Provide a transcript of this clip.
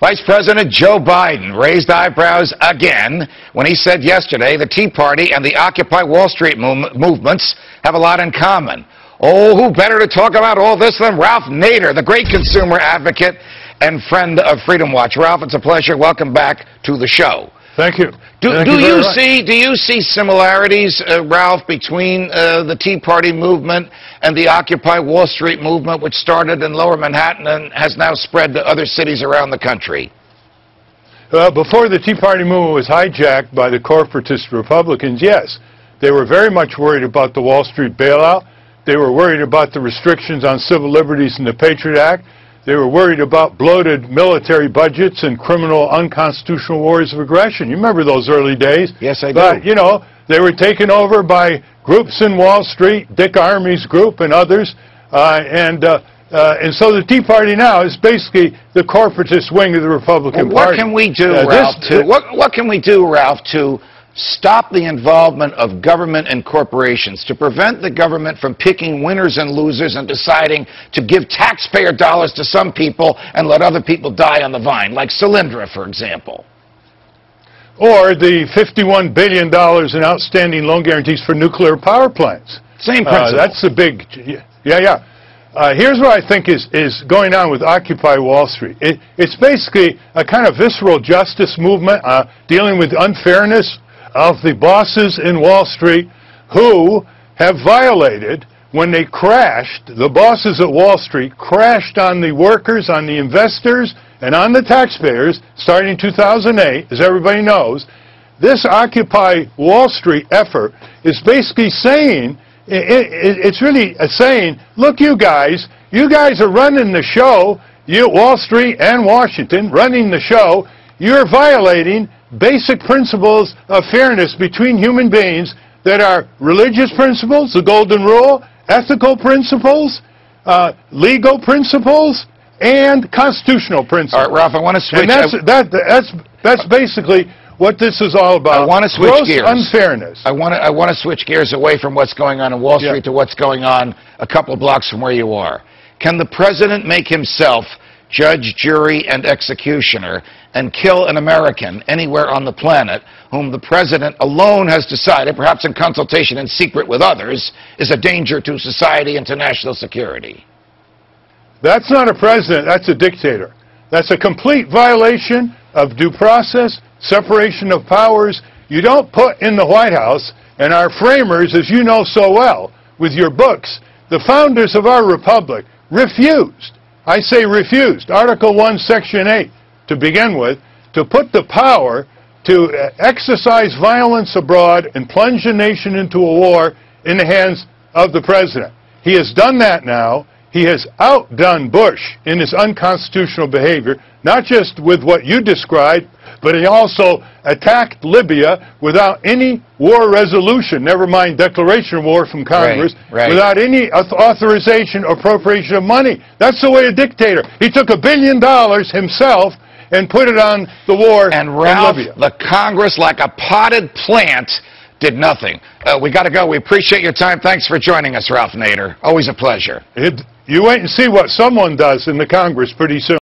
Vice President Joe Biden raised eyebrows again when he said yesterday the Tea Party and the Occupy Wall Street movements have a lot in common. Oh, who better to talk about all this than Ralph Nader, the great consumer advocate and friend of Freedom Watch. Ralph, it's a pleasure. Welcome back to the show. Thank you. Do you see similarities, Ralph, between the Tea Party movement and the Occupy Wall Street movement, which started in Lower Manhattan and has now spread to other cities around the country? Before the Tea Party movement was hijacked by the corporatist Republicans, yes, they were very much worried about the Wall Street bailout. They were worried about the restrictions on civil liberties in the Patriot Act. They were worried about bloated military budgets and criminal unconstitutional wars of aggression. You remember those early days? Yes, I do. But, you know, they were taken over by groups in Wall Street, Dick Armey's group and others. And so the Tea Party now is basically the corporatist wing of the Republican Party. What can we do, Ralph, what can we do, Ralph, to stop the involvement of government and corporations, to prevent the government from picking winners and losers and deciding to give taxpayer dollars to some people and let other people die on the vine, like Solyndra, for example? Or the $51 billion in outstanding loan guarantees for nuclear power plants. Same principle. That's the big, here's what I think is going on with Occupy Wall Street. It's basically a kind of visceral justice movement dealing with unfairness of the bosses in Wall Street who have violated, when they crashed, the bosses at Wall Street crashed on the workers, on the investors, and on the taxpayers starting in 2008, as everybody knows. This Occupy Wall Street effort is basically saying, it's really saying, look, you guys are running the show, Wall Street and Washington, running the show. You're violating basic principles of fairness between human beings that are religious principles, the Golden Rule, ethical principles, legal principles, and constitutional principles. All right, Ralph, I want to switch. And that's basically what this is all about. I want to switch gross gears. Unfairness. I want to switch gears away from what's going on in Wall Street to what's going on a couple of blocks from where you are. Can the president make himself judge, jury, and executioner and kill an American anywhere on the planet whom the president alone has decided, perhaps in consultation in secret with others, is a danger to society and to national security? That's not a president, that's a dictator. That's a complete violation of due process, separation of powers. You don't put in the White House, and our framers, as you know so well, with your books, the founders of our republic refused, I say refused, Article 1, Section 8, to begin with, to put the power to exercise violence abroad and plunge a nation into a war in the hands of the president. He has done that now. He has outdone Bush in his unconstitutional behavior, not just with what you described, but he also attacked Libya without any war resolution, never mind declaration of war from Congress, without any authorization or appropriation of money. That's the way a dictator. He took $1 billion himself and put it on the war in Libya. The Congress, like a potted plant, did nothing. We got to go. We appreciate your time. Thanks for joining us, Ralph Nader. Always a pleasure. You wait and see what someone does in the Congress pretty soon.